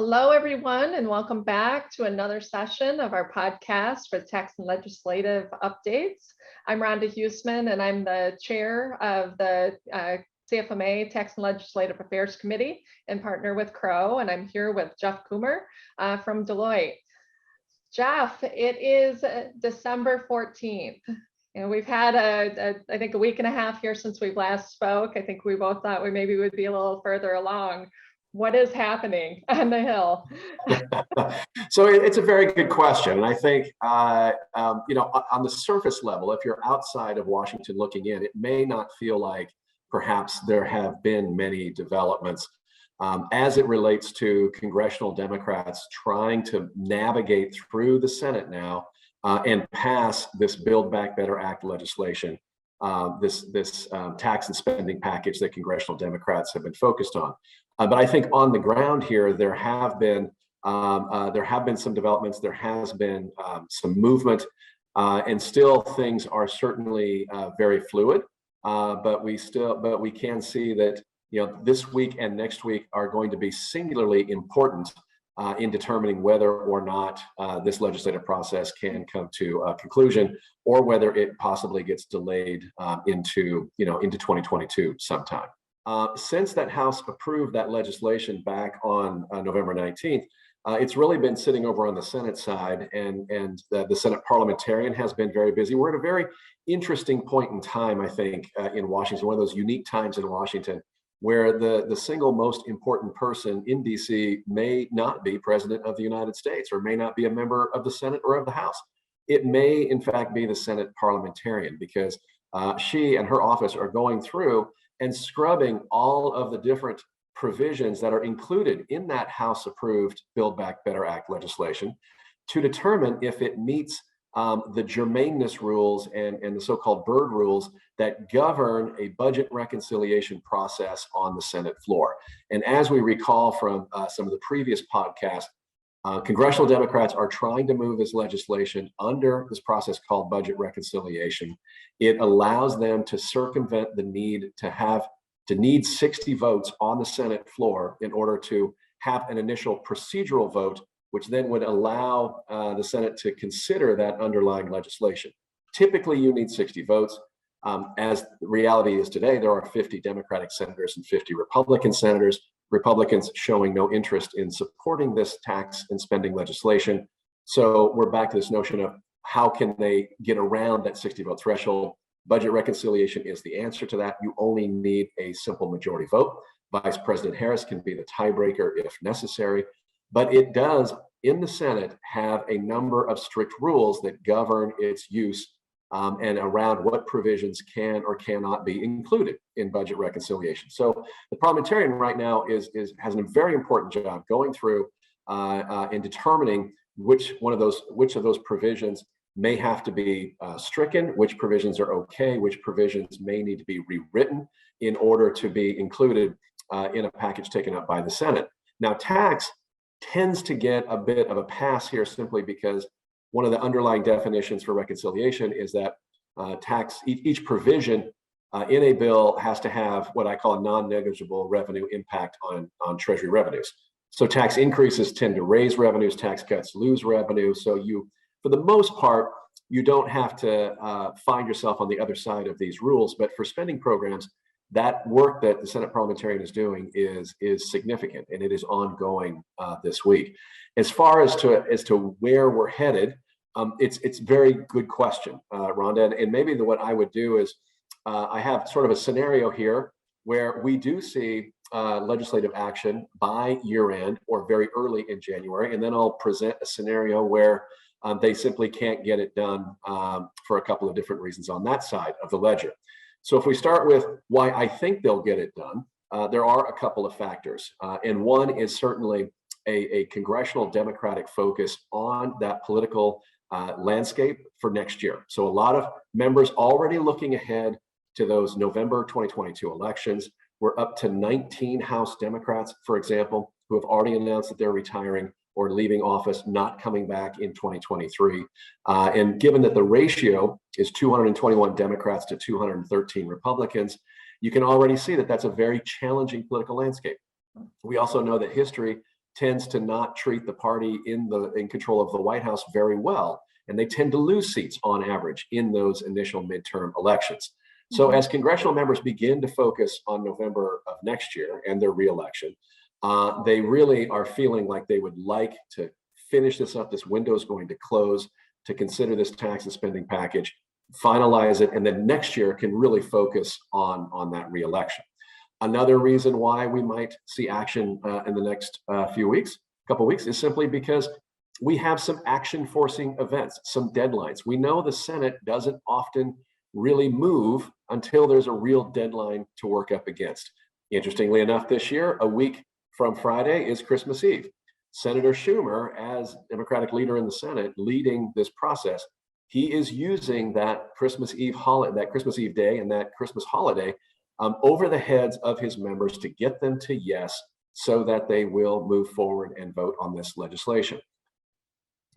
Hello, everyone, and welcome back to another session of our podcast for tax and legislative updates. I'm Rhonda Huismann, and I'm the chair of the CFMA Tax and Legislative Affairs Committee and partner with Crowe, and I'm here with Jeff Kummer from Deloitte. Jeff, it is December 14th. And we've had, I think, a week and a half here since we last spoke. I think we both thought we maybe would be a little further along. What is happening on the Hill? So it's a very good question. And I think, on the surface level, if you're outside of Washington looking in, it may not feel like perhaps there have been many developments as it relates to congressional Democrats trying to navigate through the Senate now and pass this Build Back Better Act legislation, this tax and spending package that congressional Democrats have been focused on. But I think on the ground here, there have been some developments. There has been some movement, and still things are certainly very fluid. But we can see that this week and next week are going to be singularly important in determining whether or not this legislative process can come to a conclusion, or whether it possibly gets delayed into 2022 sometime. Since that House approved that legislation back on November 19th, it's really been sitting over on the Senate side, and the Senate parliamentarian has been very busy. We're at a very interesting point in time, I think, in Washington, one of those unique times in Washington, where the single most important person in DC may not be President of the United States, or may not be a member of the Senate or of the House. It may, in fact, be the Senate parliamentarian, because she and her office are going through and scrubbing all of the different provisions that are included in that House-approved Build Back Better Act legislation to determine if it meets the germaneness rules and the so-called Byrd rules that govern a budget reconciliation process on the Senate floor. And as we recall from some of the previous podcasts, congressional Democrats are trying to move this legislation under this process called budget reconciliation. It allows them to circumvent the need to need 60 votes on the Senate floor in order to have an initial procedural vote, which then would allow the Senate to consider that underlying legislation. Typically, you need 60 votes. As the reality is today, there are 50 Democratic senators and 50 Republican senators. Republicans showing no interest in supporting this tax and spending legislation. So we're back to this notion of how can they get around that 60 vote threshold. Budget reconciliation is the answer to that. You only need a simple majority vote. Vice President Harris can be the tiebreaker if necessary, but it does in the Senate have a number of strict rules that govern its use and around what provisions can or cannot be included in budget reconciliation. So the parliamentarian right now has a very important job going through and determining which of those provisions may have to be stricken, which provisions are okay, which provisions may need to be rewritten in order to be included in a package taken up by the Senate. Now, tax tends to get a bit of a pass here simply because one of the underlying definitions for reconciliation is that each provision in a bill has to have what I call a non-negligible revenue impact on Treasury revenues. So tax increases tend to raise revenues, tax cuts lose revenue. So for the most part, you don't have to find yourself on the other side of these rules. But for spending programs, that work that the Senate parliamentarian is doing is significant, and it is ongoing this week. As far as to where we're headed, it's a very good question, Rhonda. And maybe what I would do is I have sort of a scenario here where we do see legislative action by year end or very early in January, and then I'll present a scenario where they simply can't get it done for a couple of different reasons on that side of the ledger. So if we start with why I think they'll get it done, there are a couple of factors, and one is certainly a congressional Democratic focus on that political landscape for next year. So a lot of members already looking ahead to those November 2022 elections. We're up to 19 House Democrats, for example, who have already announced that they're retiring or leaving office, not coming back in 2023. And given that the ratio is 221 Democrats to 213 Republicans, you can already see that that's a very challenging political landscape. We also know that history tends to not treat the party in control of the White House very well, and they tend to lose seats on average in those initial midterm elections. So as congressional members begin to focus on November of next year and their reelection, they really are feeling like they would like to finish this up. This window is going to close to consider this tax and spending package, finalize it, and then next year can really focus on that reelection. Another reason why we might see action in the next couple weeks, is simply because we have some action forcing events, some deadlines. We know the Senate doesn't often really move until there's a real deadline to work up against. Interestingly enough, this year, a week from Friday is Christmas Eve. Senator Schumer, as Democratic leader in the Senate, leading this process, he is using that Christmas Eve day and that Christmas holiday over the heads of his members to get them to yes, so that they will move forward and vote on this legislation.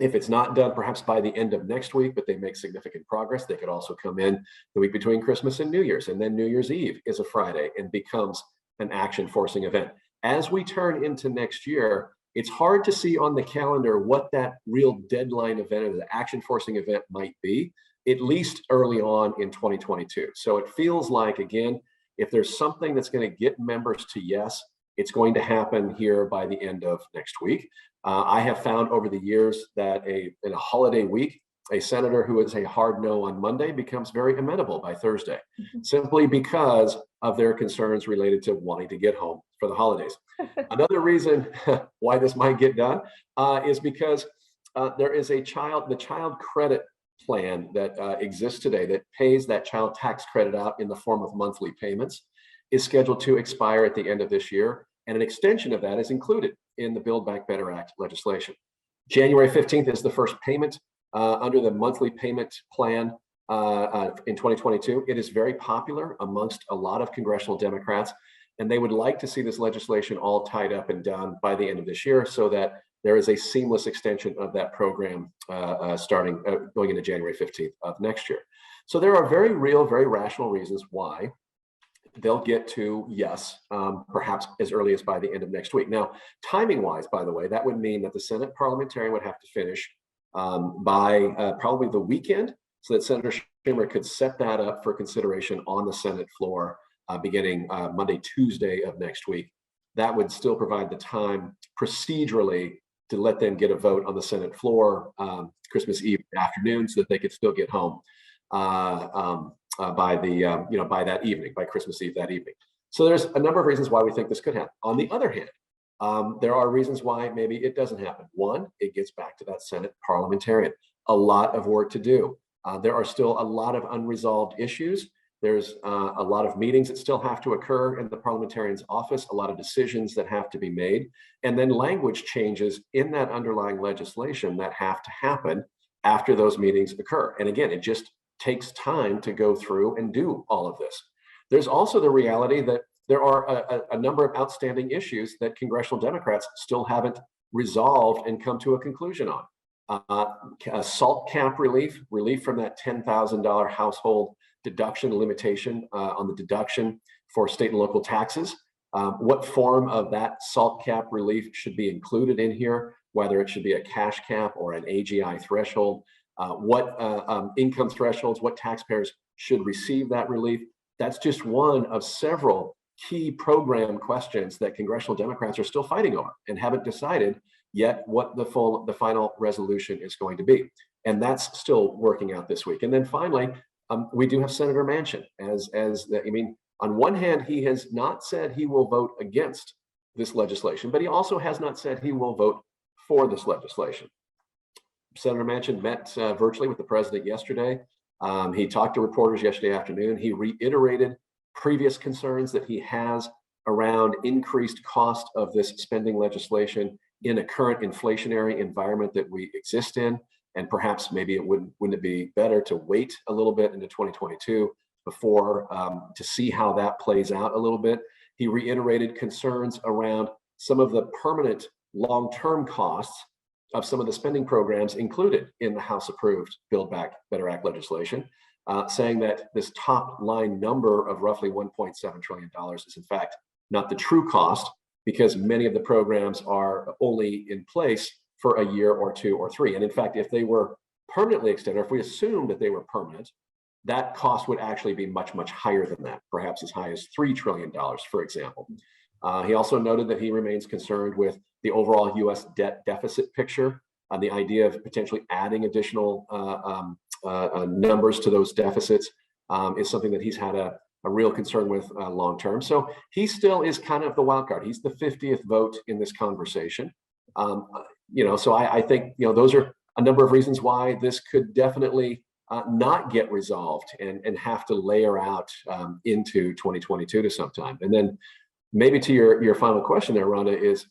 If it's not done perhaps by the end of next week, but they make significant progress, they could also come in the week between Christmas and New Year's, and then New Year's Eve is a Friday and becomes an action forcing event. As we turn into next year, it's hard to see on the calendar what that real deadline event or the action forcing event might be, at least early on in 2022. So it feels like, again, if there's something that's going to get members to yes, it's going to happen here by the end of next week. I have found over the years that in a holiday week, a senator who is a hard no on Monday becomes very amenable by Thursday, simply because of their concerns related to wanting to get home for the holidays. Another reason why this might get done is because there is the child credit plan that exists today that pays that child tax credit out in the form of monthly payments, is scheduled to expire at the end of this year. And an extension of that is included in the Build Back Better Act legislation. January 15th is the first payment under the monthly payment plan in 2022. It is very popular amongst a lot of congressional Democrats, and they would like to see this legislation all tied up and done by the end of this year, so that there is a seamless extension of that program going into January 15th of next year. So there are very real, very rational reasons why they'll get to yes, perhaps as early as by the end of next week. Now, timing wise, by the way, that would mean that the Senate parliamentarian would have to finish by probably the weekend, so that Senator Schumer could set that up for consideration on the Senate floor beginning Monday, Tuesday of next week. That would still provide the time procedurally to let them get a vote on the Senate floor Christmas Eve afternoon, so that they could still get home by that evening, by Christmas Eve that evening. So there's a number of reasons why we think this could happen. On the other hand, there are reasons why maybe it doesn't happen. One, it gets back to that Senate parliamentarian. A lot of work to do. There are still a lot of unresolved issues. There's a lot of meetings that still have to occur in the parliamentarian's office, a lot of decisions that have to be made, and then language changes in that underlying legislation that have to happen after those meetings occur. And again, it just takes time to go through and do all of this. There's also the reality that there are a number of outstanding issues that congressional Democrats still haven't resolved and come to a conclusion on. SALT cap relief from that $10,000 household deduction limitation on the deduction for state and local taxes. What form of that SALT cap relief should be included in here, whether it should be a cash cap or an AGI threshold. What income thresholds, what taxpayers should receive that relief. That's just one of several key program questions that congressional Democrats are still fighting over and haven't decided yet what the final resolution is going to be. And that's still working out this week. And then finally, we do have Senator Manchin on one hand, he has not said he will vote against this legislation, but he also has not said he will vote for this legislation. Senator Manchin met virtually with the president yesterday. He talked to reporters yesterday afternoon. He reiterated previous concerns that he has around increased cost of this spending legislation in a current inflationary environment that we exist in. And perhaps maybe wouldn't it be better to wait a little bit into 2022 before to see how that plays out a little bit. He reiterated concerns around some of the permanent long-term costs of some of the spending programs included in the House-approved Build Back Better Act legislation, saying that this top line number of roughly $1.7 trillion is in fact not the true cost, because many of the programs are only in place for a year or 2 or 3. And in fact, if they were permanently extended, or if we assumed that they were permanent, that cost would actually be much, much higher than that, perhaps as high as $3 trillion, for example. He also noted that he remains concerned with the overall U.S. debt deficit picture, the idea of potentially adding additional numbers to those deficits is something that he's had a real concern with long term. So he still is kind of the wild card. He's the 50th vote in this conversation. So I think, those are a number of reasons why this could definitely not get resolved and have to layer out into 2022 to sometime. And then maybe to your final question there, Rhonda, is,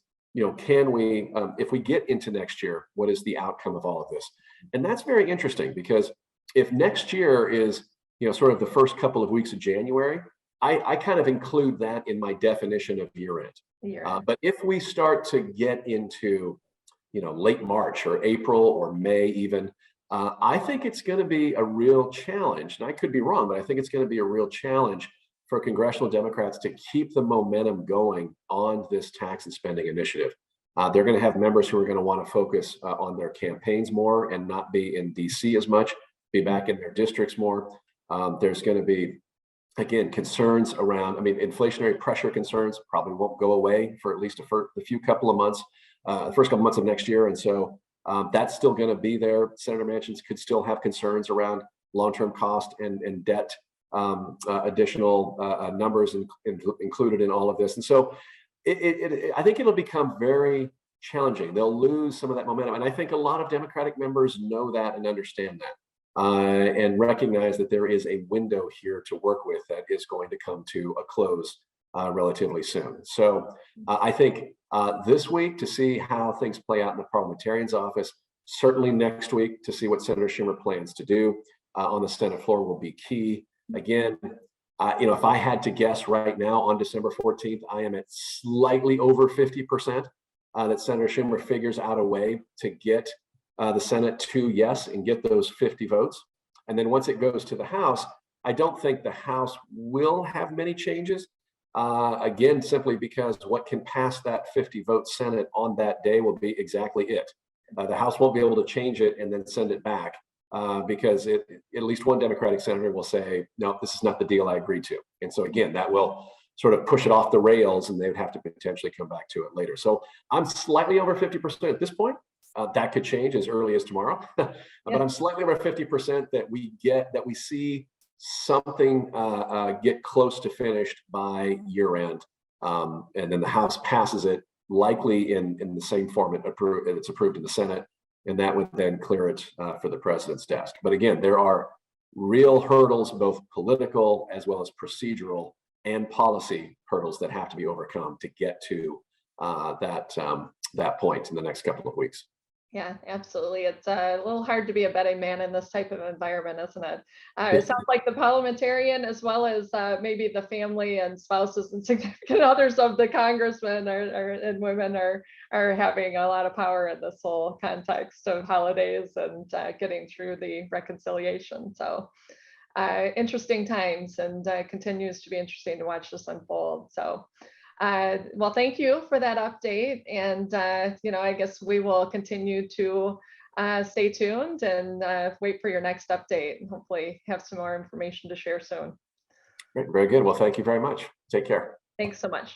can we, if we get into next year, what is the outcome of all of this? And that's very interesting, because if next year is, sort of the first couple of weeks of January, I kind of include that in my definition of year end. But if we start to get into, late March or April or May even, I think it's going to be a real challenge. And I could be wrong, but I think it's going to be a real challenge for congressional Democrats to keep the momentum going on this tax and spending initiative. They're going to have members who are going to want to focus on their campaigns more and not be in DC as much, be back in their districts more. There's going to be, again, concerns around, inflationary pressure concerns probably won't go away for at least the few couple of months, the first couple of months of next year. And so that's still going to be there. Senator Manchin could still have concerns around long-term cost and debt, additional numbers included in all of this. And so I think it'll become very challenging. They'll lose some of that momentum. And I think a lot of Democratic members know that and understand that and recognize that there is a window here to work with that is going to come to a close relatively soon. So I think this week to see how things play out in the parliamentarian's office, certainly next week to see what Senator Schumer plans to do on the Senate floor will be key. Again, if I had to guess right now on December 14th, I am at slightly over 50% that Senator Schumer figures out a way to get the Senate to yes and get those 50 votes. And then once it goes to the House, I don't think the House will have many changes. Again, simply because what can pass that 50 vote Senate on that day will be exactly it. The House won't be able to change it and then send it back. Because at least one Democratic senator will say, no, this is not the deal I agreed to. And so again, that will sort of push it off the rails and they would have to potentially come back to it later. So I'm slightly over 50% at this point. That could change as early as tomorrow, but I'm slightly over 50% that we see something get close to finished by year end. And then the House passes it likely in the same form it's approved in the Senate. And that would then clear it for the president's desk. But again, there are real hurdles, both political as well as procedural and policy hurdles that have to be overcome to get to that point in the next couple of weeks. Yeah, absolutely. It's a little hard to be a betting man in this type of environment, isn't it? It sounds like the parliamentarian, as well as maybe the family and spouses and significant others of the congressmen and women are having a lot of power in this whole context of holidays and getting through the reconciliation. So interesting times, and continues to be interesting to watch this unfold. So. Well, thank you for that update. And, I guess we will continue to stay tuned and wait for your next update and hopefully have some more information to share soon. Great, very good. Well, thank you very much. Take care. Thanks so much.